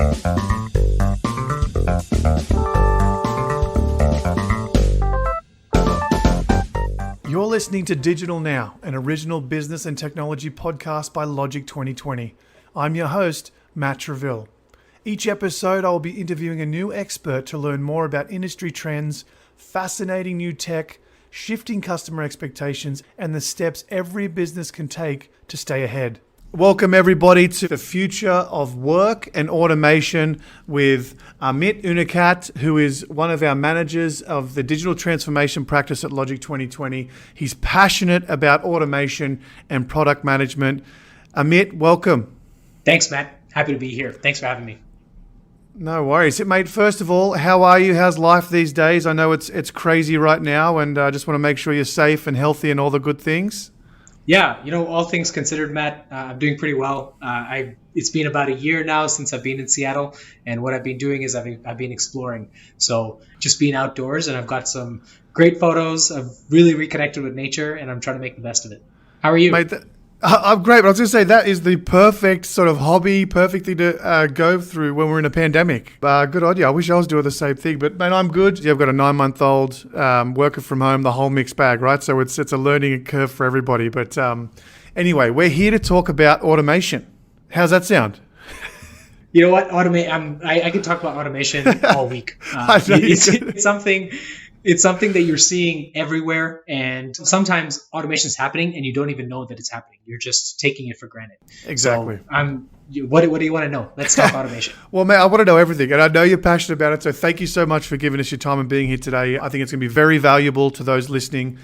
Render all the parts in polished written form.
You're listening to Digital Now, an original business and technology podcast by Logic 2020. I'm your host, Matt Treville. Each episode, I will be interviewing a new expert to learn more about industry trends, fascinating new tech, shifting customer expectations, and the steps every business can take to stay ahead. Welcome everybody to the future of work and automation with Amit Unadkat, who is one of our managers of the digital transformation practice at Logic 2020. He's passionate about automation and product management. Amit, welcome. Thanks, Matt. Happy to be here. Thanks for having me. No worries. Mate, first of all, how are you? How's life these days? I know it's crazy right now, and I just want to make sure you're safe and healthy and all the good things. Yeah, all things considered, Matt, I'm doing pretty well. It's been about a year now since I've been in Seattle, and what I've been doing is I've been exploring. So just being outdoors, and I've got some great photos. I've really reconnected with nature, and I'm trying to make the best of it. How are you? Mate, I'm great, but I was going to say that is the perfect sort of hobby, perfect thing to go through when we're in a pandemic. Good on you. I wish I was doing the same thing, but mate, I'm good. Yeah, I've got a 9-month-old working from home, the whole mixed bag, right? So it's a learning curve for everybody. But anyway, we're here to talk about automation. How's that sound? You know what? I could talk about automation all week. It's something that you're seeing everywhere, and sometimes automation is happening and you don't even know that it's happening. You're just taking it for granted. Exactly. So what do you want to know? Let's talk automation. Well, mate, I want to know everything, and I know you're passionate about it, so thank you so much for giving us your time and being here today. I think it's going to be very valuable to those listening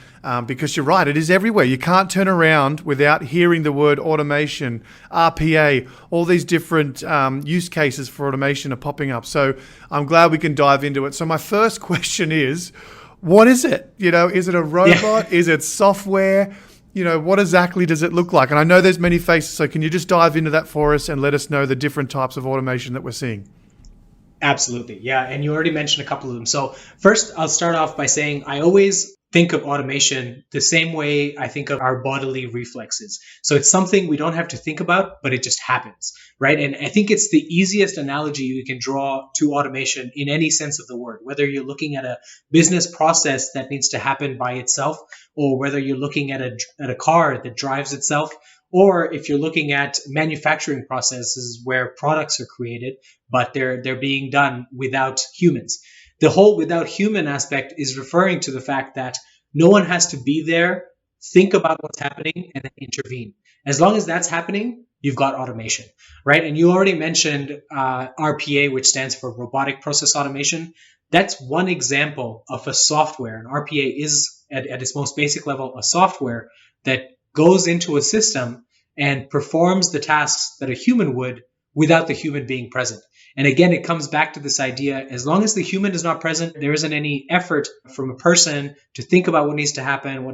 because you're right, it is everywhere. You can't turn around without hearing the word automation, RPA, all these different use cases for automation are popping up. So I'm glad we can dive into it. So my first question is, what is it? Is it a robot? Yeah. Is it software? What exactly does it look like? And I know there's many faces, so can you just dive into that for us and let us know the different types of automation that we're seeing? Absolutely. Yeah. And you already mentioned a couple of them. So first, I'll start off by saying I always think of automation the same way I think of our bodily reflexes. So it's something we don't have to think about, but it just happens, right? And I think it's the easiest analogy you can draw to automation in any sense of the word, whether you're looking at a business process that needs to happen by itself, or whether you're looking at a car that drives itself, or if you're looking at manufacturing processes where products are created, but they're being done without humans. The whole without human aspect is referring to the fact that no one has to be there, think about what's happening, and then intervene. As long as that's happening, you've got automation, right? And you already mentioned RPA, which stands for robotic process automation. That's one example of a software. And RPA is, at its most basic level, a software that goes into a system and performs the tasks that a human would without the human being present. And again, it comes back to this idea, as long as the human is not present, there isn't any effort from a person to think about what needs to happen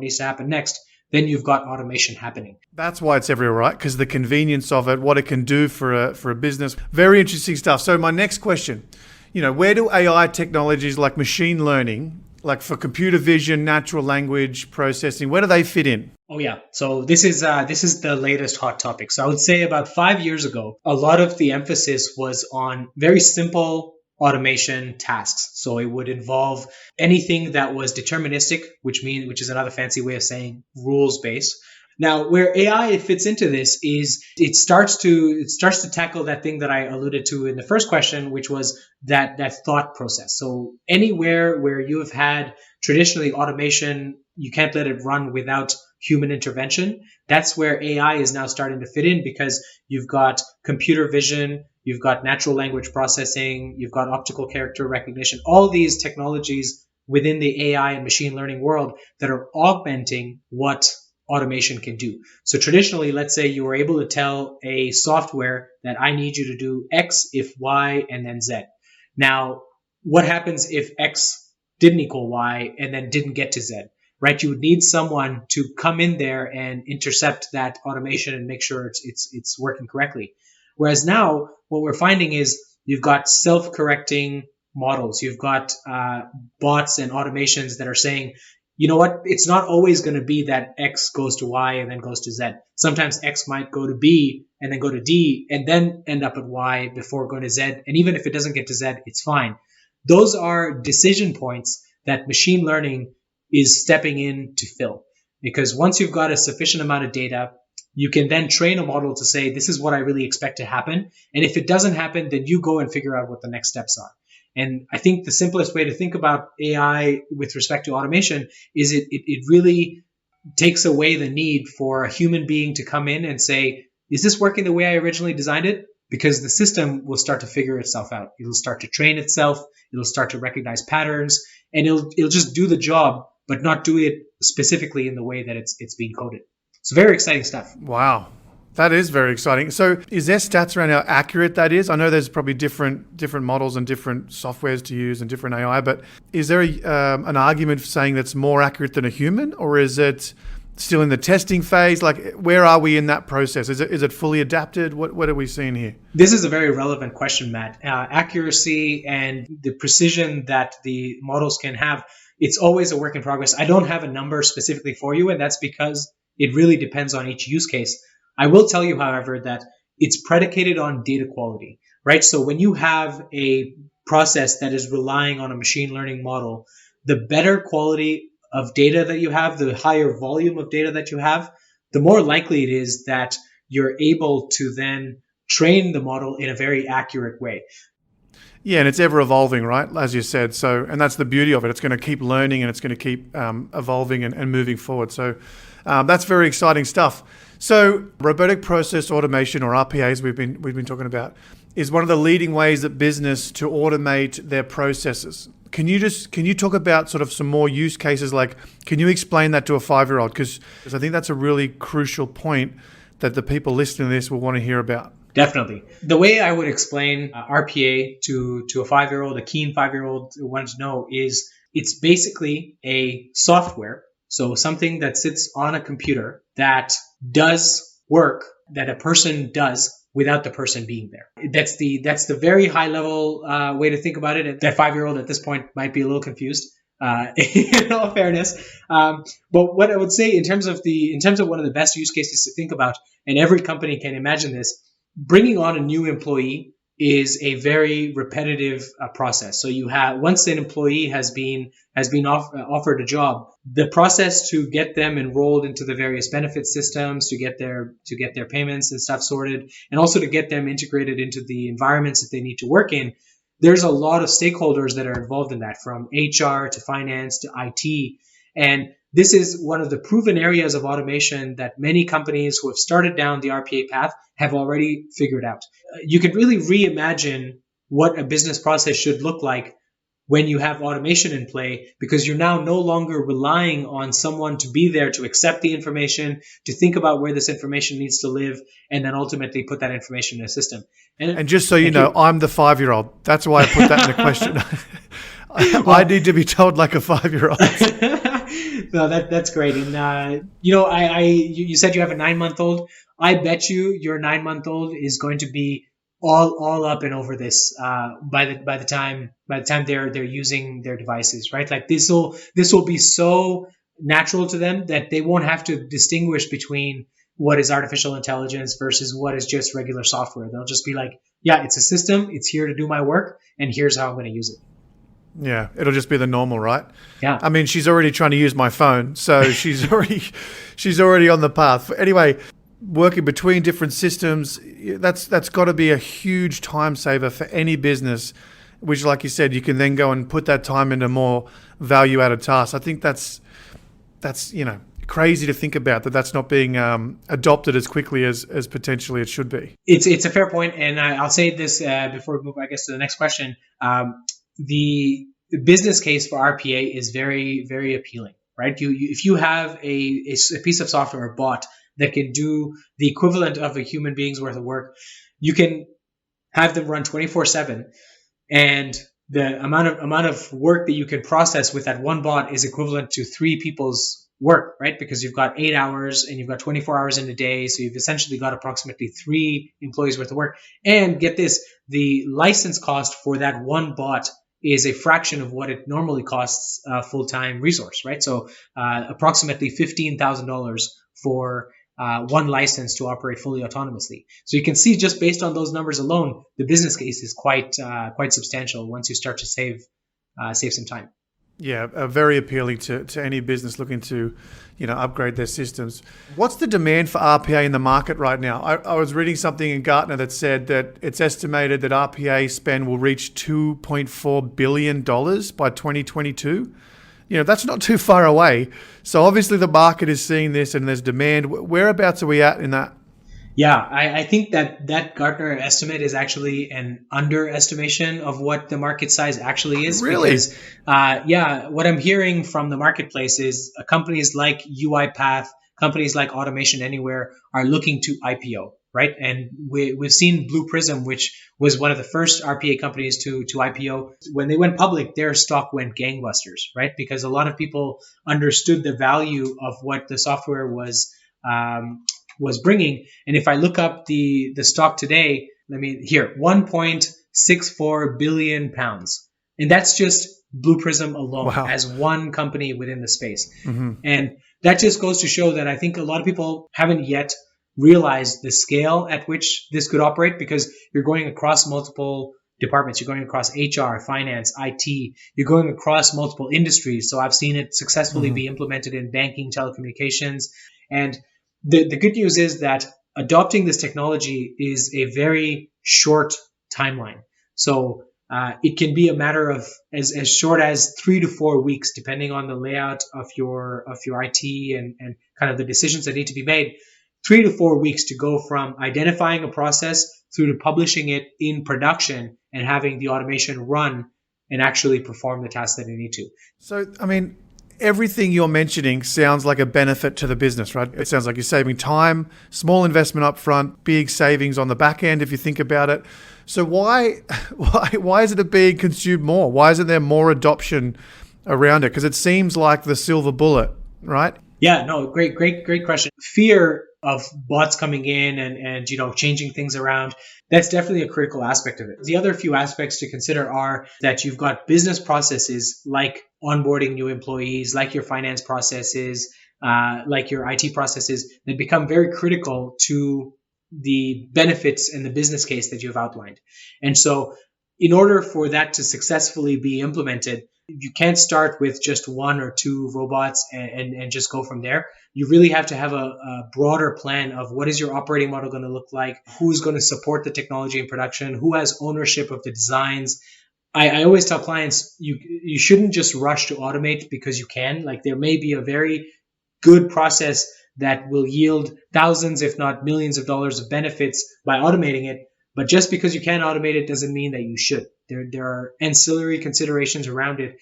next, then you've got automation happening. That's why it's everywhere, right? Because the convenience of it, what it can do for a business. Very interesting stuff. So my next question, where do AI technologies like machine learning, like for computer vision, natural language processing, where do they fit in? Oh yeah. So this is the latest hot topic. So I would say about 5 years ago, a lot of the emphasis was on very simple automation tasks. So it would involve anything that was deterministic, which is another fancy way of saying rules based. Now, where AI fits into this is it starts to tackle that thing that I alluded to in the first question, which was that thought process. So anywhere where you have had traditionally automation, you can't let it run without human intervention. That's where AI is now starting to fit in, because you've got computer vision, you've got natural language processing, you've got optical character recognition, all these technologies within the AI and machine learning world that are augmenting what automation can do. So traditionally, let's say you were able to tell a software that I need you to do X if Y and then Z. Now, what happens if X didn't equal Y and then didn't get to Z, right? You would need someone to come in there and intercept that automation and make sure it's working correctly. Whereas now what we're finding is you've got self-correcting models. You've got bots and automations that are saying, you know what? It's not always going to be that X goes to Y and then goes to Z. Sometimes X might go to B and then go to D and then end up at Y before going to Z. And even if it doesn't get to Z, it's fine. Those are decision points that machine learning is stepping in to fill. Because once you've got a sufficient amount of data, you can then train a model to say, this is what I really expect to happen. And if it doesn't happen, then you go and figure out what the next steps are. And I think the simplest way to think about AI with respect to automation is it really takes away the need for a human being to come in and say, is this working the way I originally designed it? Because the system will start to figure itself out. It'll start to train itself. It'll start to recognize patterns, and it'll just do the job, but not do it specifically in the way that it's being coded. It's very exciting stuff. Wow. That is very exciting. So is there stats around how accurate that is? I know there's probably different models and different softwares to use and different AI, but is there an argument for saying that's more accurate than a human, or is it still in the testing phase? Like, where are we in that process? Is it fully adapted? What are we seeing here? This is a very relevant question, Matt. Accuracy and the precision that the models can have, it's always a work in progress. I don't have a number specifically for you, and that's because it really depends on each use case. I will tell you, however, that it's predicated on data quality, right? So when you have a process that is relying on a machine learning model, the better quality of data that you have, the higher volume of data that you have, the more likely it is that you're able to then train the model in a very accurate way. Yeah, and it's ever evolving, right? As you said. So, and that's the beauty of it. It's going to keep learning and it's going to keep evolving and moving forward. So that's very exciting stuff. So robotic process automation, or RPAs, we've been talking about, is one of the leading ways that business to automate their processes. Can you talk about sort of some more use cases? Like, can you explain that to a 5-year-old? Because I think that's a really crucial point that the people listening to this will want to hear about. Definitely. The way I would explain RPA to a 5-year-old, a keen 5-year-old who wants to know, is it's basically a software. So something that sits on a computer that does work that a person does without the person being there. That's the very high level way to think about it. That 5-year-old at this point might be a little confused, in all fairness. But what I would say in terms of one of the best use cases to think about, and every company can imagine this, bringing on a new employee is a very repetitive process. So you have, once an employee has been offered a job, the process to get them enrolled into the various benefit systems, to get their payments and stuff sorted, and also to get them integrated into the environments that they need to work in, there's a lot of stakeholders that are involved in that, from HR to finance to IT. And this is one of the proven areas of automation that many companies who have started down the RPA path have already figured out. You can really reimagine what a business process should look like when you have automation in play, because you're now no longer relying on someone to be there to accept the information, to think about where this information needs to live, and then ultimately put that information in a system. And just so you know, I'm the 5-year-old. That's why I put that in the question. I need to be told like a 5-year-old. No, that's great. And you said you have a 9-month-old. I bet you your 9-month-old is going to be all up and over this by the time they're using their devices, right? Like this will be so natural to them that they won't have to distinguish between what is artificial intelligence versus what is just regular software. They'll just be like, yeah, it's a system. It's here to do my work, and here's how I'm going to use it. Yeah, it'll just be the normal, right? Yeah. I mean, she's already trying to use my phone, so she's already on the path. Anyway, working between different systems, that's got to be a huge time saver for any business, which, like you said, you can then go and put that time into more value-added tasks. I think that's crazy to think about that's not being adopted as quickly as potentially it should be. It's a fair point, and I'll say this before we move, I guess, to the next question. The business case for RPA is very, very appealing, right? If you have a piece of software, a bot that can do the equivalent of a human being's worth of work, you can have them run 24/7, and the amount of work that you can process with that one bot is equivalent to 3 people's work, right? Because you've got 8 hours and you've got 24 hours in a day. So you've essentially got approximately 3 employees worth of work. And get this, the license cost for that one bot is a fraction of what it normally costs a full-time resource, right? So approximately $15,000 for one license to operate fully autonomously. So you can see just based on those numbers alone, the business case is quite substantial once you start to save some time. Yeah, very appealing to any business looking to, upgrade their systems. What's the demand for RPA in the market right now? I was reading something in Gartner that said that it's estimated that RPA spend will reach $2.4 billion by 2022. That's not too far away. So obviously the market is seeing this and there's demand. Whereabouts are we at in that? Yeah, I think that Gartner estimate is actually an underestimation of what the market size actually is. Really? Because, what I'm hearing from the marketplace is companies like UiPath, companies like Automation Anywhere are looking to IPO, right? And we've seen Blue Prism, which was one of the first RPA companies to IPO. When they went public, their stock went gangbusters, right? Because a lot of people understood the value of what the software was bringing. And if I look up the stock today, 1.64 billion pounds. And that's just Blue Prism alone. Wow. As one company within the space. Mm-hmm. And that just goes to show that I think a lot of people haven't yet realized the scale at which this could operate, because you're going across multiple departments. You're going across HR, finance, IT. You're going across multiple industries. So I've seen it successfully be implemented in banking, telecommunications. And the good news is that adopting this technology is a very short timeline. So it can be a matter of as short as 3 to 4 weeks, depending on the layout of your IT and kind of the decisions that need to be made. 3 to 4 weeks to go from identifying a process through to publishing it in production and having the automation run and actually perform the tasks that they need to. So, everything you're mentioning sounds like a benefit to the business, right? It sounds like you're saving time, small investment up front, big savings on the back end if you think about it. So why is it being consumed more? Why isn't there more adoption around it? Because it seems like the silver bullet, right? Yeah, no, great question. Fear of bots coming in and changing things around, that's definitely a critical aspect of it. The other few aspects to consider are that you've got business processes like onboarding new employees, like your finance processes, like your IT processes that become very critical to the benefits and the business case that you've outlined. And so in order for that to successfully be implemented, you can't start with just one or two robots and just go from there. You really have to have a broader plan of what is your operating model going to look like, who's going to support the technology in production, who has ownership of the designs. I always tell clients, you shouldn't just rush to automate because you can. Like, there may be a very good process that will yield thousands, if not millions of dollars of benefits by automating it. But just because you can automate it doesn't mean that you should. There are ancillary considerations around it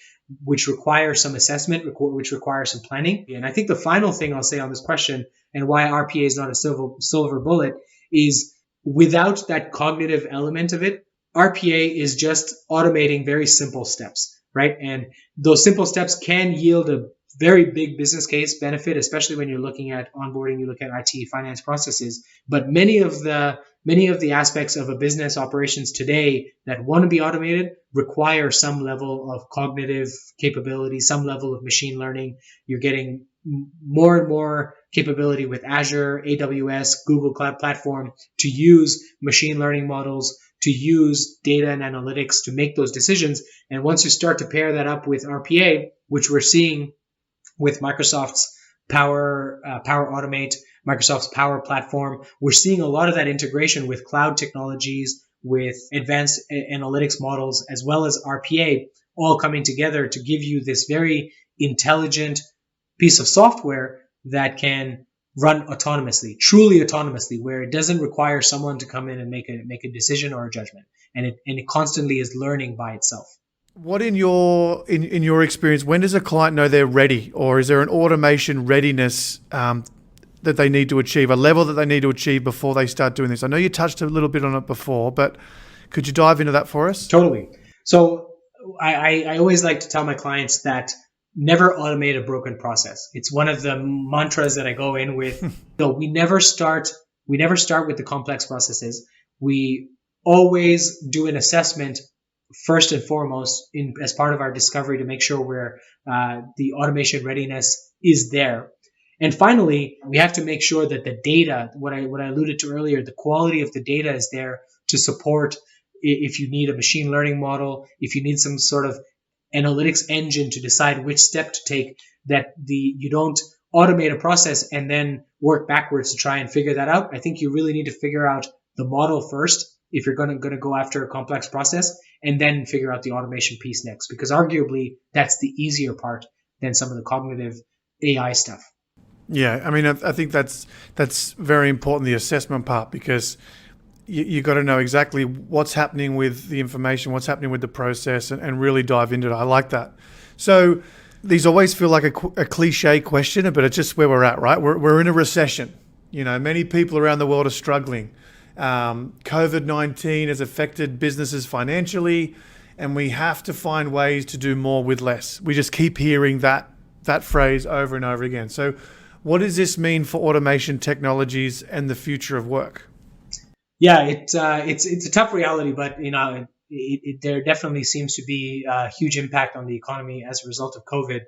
which require some assessment, which require some planning. And I think the final thing I'll say on this question and why RPA is not a silver bullet is without that cognitive element of it, RPA is just automating very simple steps, right? And those simple steps can yield a very big business case benefit, especially when you're looking at onboarding, you look at IT, finance processes. But many of the aspects of a business operations today that want to be automated require some level of cognitive capability, some level of machine learning. You're getting more and more capability with Azure, AWS, Google Cloud Platform to use machine learning models, to use data and analytics to make those decisions. And once you start to pair that up with RPA, which we're seeing with Microsoft's Power Automate, Microsoft's Power Platform, we're seeing a lot of that integration with cloud technologies, with advanced analytics models, as well as RPA, all coming together to give you this very intelligent piece of software that can run autonomously, truly autonomously, where it doesn't require someone to come in and make a decision or a judgment, and it constantly is learning by itself. What in your experience, when does a client know they're ready, or is there an automation readiness that they need to achieve, a level that they need to achieve before they start doing this? I know you touched a little bit on it before, but could you dive into that for us? Totally. So I always like to tell my clients that never automate a broken process. It's one of the mantras that I go in with. So we never start with the complex processes. We always do an assessment first and foremost as part of our discovery to make sure the automation readiness is there. And finally, we have to make sure that the data, what I alluded to earlier, the quality of the data is there to support if you need a machine learning model, if you need some sort of analytics engine to decide which step to take, that you don't automate a process and then work backwards to try and figure that out. I think you really need to figure out the model first if you're going to go after a complex process, and then figure out the automation piece next, because arguably that's the easier part than some of the cognitive AI stuff. Yeah, I mean, I think that's very important, the assessment part, because you got to know exactly what's happening with the information, what's happening with the process, and really dive into it. I like that. So these always feel like a cliche question, but it's just where we're at, right? We're in a recession. Many people around the world are struggling. COVID-19 has affected businesses financially, and we have to find ways to do more with less. We just keep hearing that phrase over and over again. So what does this mean for automation technologies and the future of work? Yeah, it's a tough reality, but there definitely seems to be a huge impact on the economy as a result of COVID.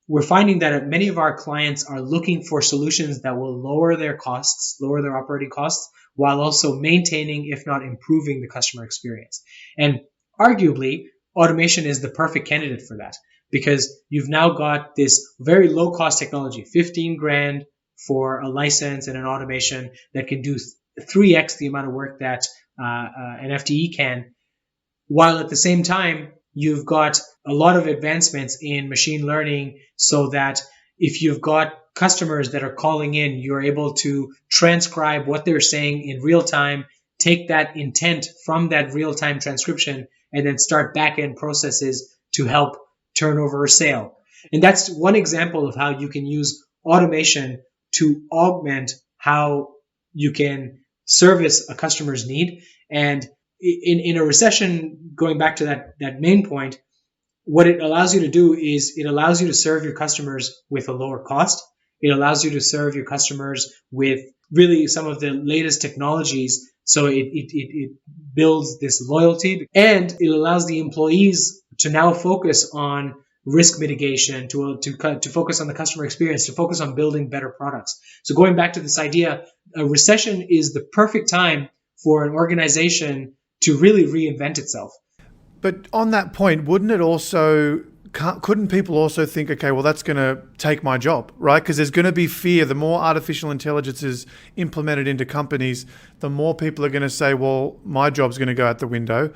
We're finding that many of our clients are looking for solutions that will lower their operating costs, while also maintaining, if not improving, the customer experience. And arguably, automation is the perfect candidate for that, because you've now got this very low cost technology, 15 grand for a license and an automation that can do 3x the amount of work that an FTE can, while at the same time, you've got a lot of advancements in machine learning, so that if you've got customers that are calling in, you're able to transcribe what they're saying in real time, take that intent from that real-time transcription, and then start back-end processes to help turn over a sale. And that's one example of how you can use automation to augment how you can service a customer's need. And in a recession, going back to that main point, what it allows you to do is it allows you to serve your customers with a lower cost. It allows you to serve your customers with really some of the latest technologies. So it builds this loyalty, and it allows the employees to now focus on risk mitigation, to focus on the customer experience, to focus on building better products. So going back to this idea, a recession is the perfect time for an organization to really reinvent itself. But on that point, couldn't people also think, okay, well, that's going to take my job, right? Because there's going to be fear. The more artificial intelligence is implemented into companies, the more people are going to say, well, my job's going to go out the window.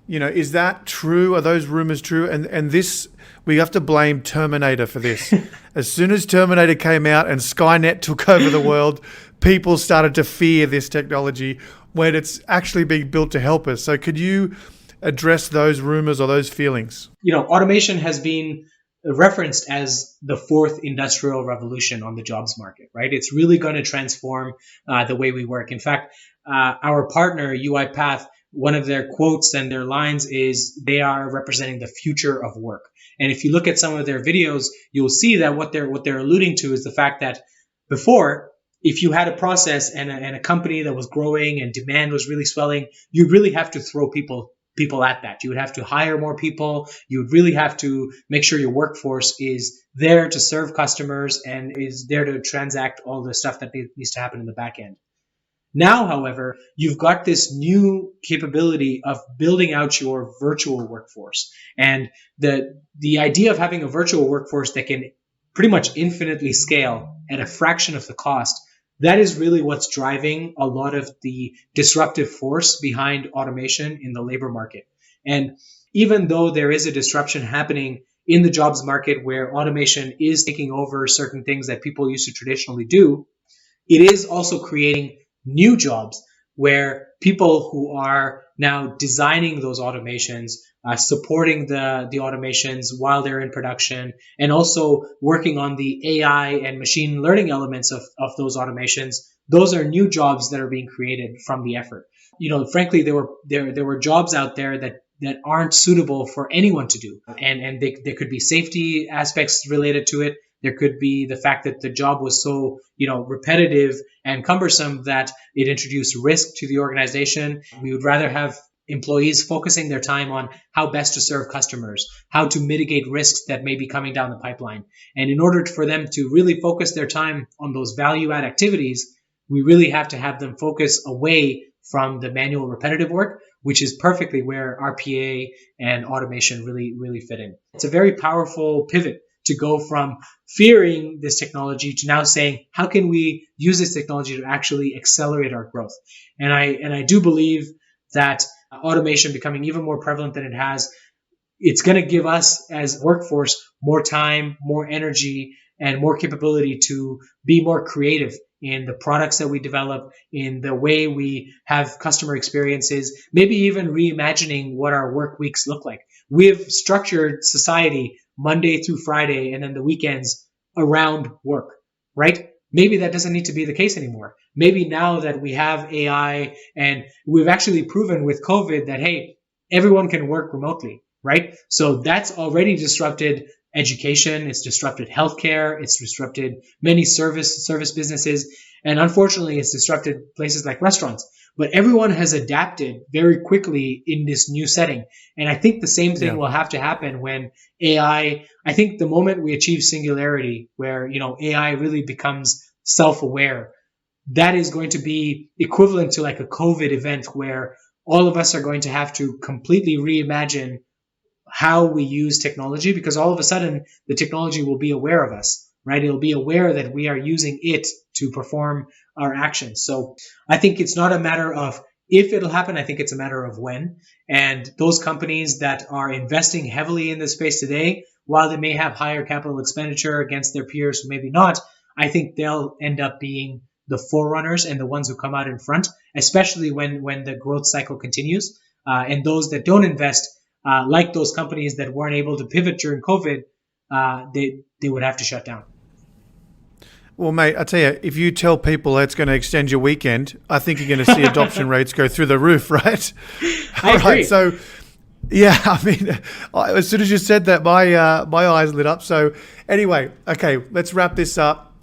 Is that true? Are those rumors true? And this, we have to blame Terminator for this. As soon as Terminator came out and Skynet took over the world, people started to fear this technology when it's actually being built to help us. So could you address those rumors or those feelings? Automation has been referenced as the fourth industrial revolution on the jobs market, right? It's really going to transform the way we work. In fact, our partner, UiPath, one of their quotes and their lines is they are representing the future of work. And if you look at some of their videos, you'll see that what they're alluding to is the fact that before, if you had a process and a company that was growing and demand was really swelling, you really have to throw people at that. You would have to hire more people. You would really have to make sure your workforce is there to serve customers and is there to transact all the stuff that needs to happen in the back end. Now, however, you've got this new capability of building out your virtual workforce. And the idea of having a virtual workforce that can pretty much infinitely scale at a fraction of the cost, that is really what's driving a lot of the disruptive force behind automation in the labor market. And even though there is a disruption happening in the jobs market where automation is taking over certain things that people used to traditionally do, it is also creating new jobs where people who are now designing those automations, supporting the automations while they're in production, and also working on the AI and machine learning elements of those automations, those are new jobs that are being created from the effort. Frankly, there were jobs out there that aren't suitable for anyone to do, and there could be safety aspects related to it. There could be the fact that the job was so, repetitive and cumbersome that it introduced risk to the organization. We would rather have employees focusing their time on how best to serve customers, how to mitigate risks that may be coming down the pipeline. And in order for them to really focus their time on those value add activities, we really have to have them focus away from the manual repetitive work, which is perfectly where RPA and automation really fit in. It's a very powerful pivot to go from fearing this technology to now saying, how can we use this technology to actually accelerate our growth? And I do believe that automation becoming even more prevalent than it has, it's going to give us as workforce more time, more energy, and more capability to be more creative in the products that we develop, in the way we have customer experiences, maybe even reimagining what our work weeks look like. We've structured society Monday through Friday and then the weekends around work, right? Maybe that doesn't need to be the case anymore. Maybe now that we have AI and we've actually proven with COVID that, hey, everyone can work remotely, right? So that's already disrupted education, it's disrupted healthcare, it's disrupted many service businesses, and unfortunately, it's disrupted places like restaurants. But everyone has adapted very quickly in this new setting. And I think the same thing will have to happen when AI, I think the moment we achieve singularity, where AI really becomes self-aware, that is going to be equivalent to like a COVID event where all of us are going to have to completely reimagine how we use technology, because all of a sudden the technology will be aware of us, right? It'll be aware that we are using it to perform our actions. So I think it's not a matter of if it'll happen, I think it's a matter of when. And those companies that are investing heavily in this space today, while they may have higher capital expenditure against their peers who maybe not, I think they'll end up being the forerunners and the ones who come out in front, especially when the growth cycle continues. And those that don't invest, like those companies that weren't able to pivot during COVID, they would have to shut down. Well, mate, I tell you, if you tell people it's going to extend your weekend, I think you're going to see adoption rates go through the roof, right? I agree. Right, so, yeah, I mean, as soon as you said that, my eyes lit up. So anyway, okay, let's wrap this up.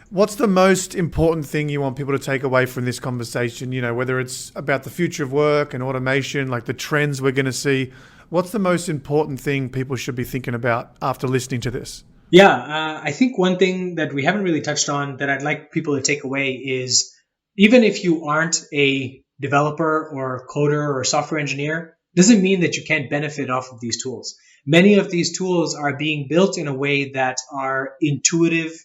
What's the most important thing you want people to take away from this conversation? Whether it's about the future of work and automation, like the trends we're going to see. What's the most important thing people should be thinking about after listening to this? Yeah, I think one thing that we haven't really touched on that I'd like people to take away is, even if you aren't a developer or coder or software engineer, doesn't mean that you can't benefit off of these tools. Many of these tools are being built in a way that are intuitive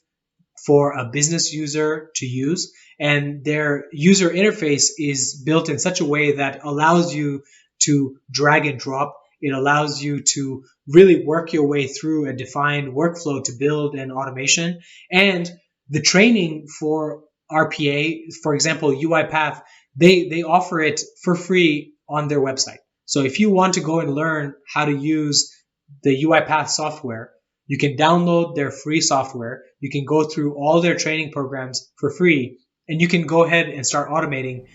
for a business user to use, and their user interface is built in such a way that allows you to drag and drop. It allows you to really work your way through a defined workflow to build an automation. And the training for RPA, for example, UiPath, they offer it for free on their website. So if you want to go and learn how to use the UiPath software, you can download their free software. You can go through all their training programs for free, and you can go ahead and start automating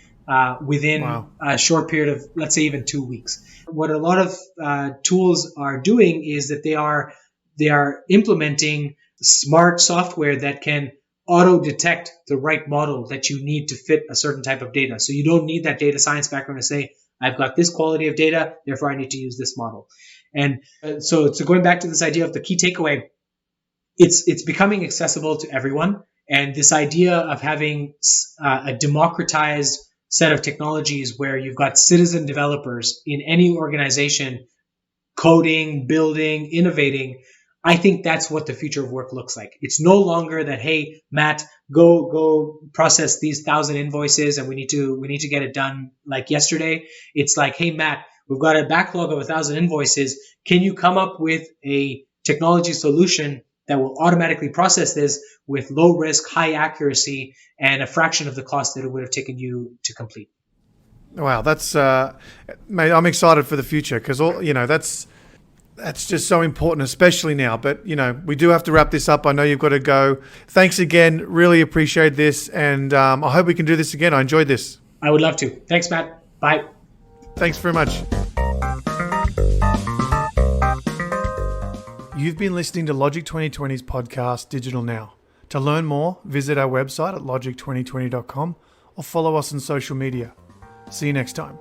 within a short period of, let's say, even 2 weeks. What a lot of tools are doing is that they are implementing smart software that can auto detect the right model that you need to fit a certain type of data. So you don't need that data science background to say, I've got this quality of data, therefore I need to use this model. And so going back to this idea of the key takeaway, it's becoming accessible to everyone. And this idea of having a democratized set of technologies where you've got citizen developers in any organization coding, building, innovating, I think that's what the future of work looks like. It's no longer that, hey, Matt, go process these 1,000 invoices and we need to get it done like yesterday. It's like, hey, Matt, we've got a backlog of 1,000 invoices. Can you come up with a technology solution that will automatically process this with low risk, high accuracy, and a fraction of the cost that it would have taken you to complete? Wow, that's mate, I'm excited for the future because that's just so important, especially now. But we do have to wrap this up. I know you've got to go. Thanks again. Really appreciate this, and I hope we can do this again. I enjoyed this. I would love to. Thanks, Matt. Bye. Thanks very much. You've been listening to Logic 2020's podcast, Digital Now. To learn more, visit our website at logic2020.com or follow us on social media. See you next time.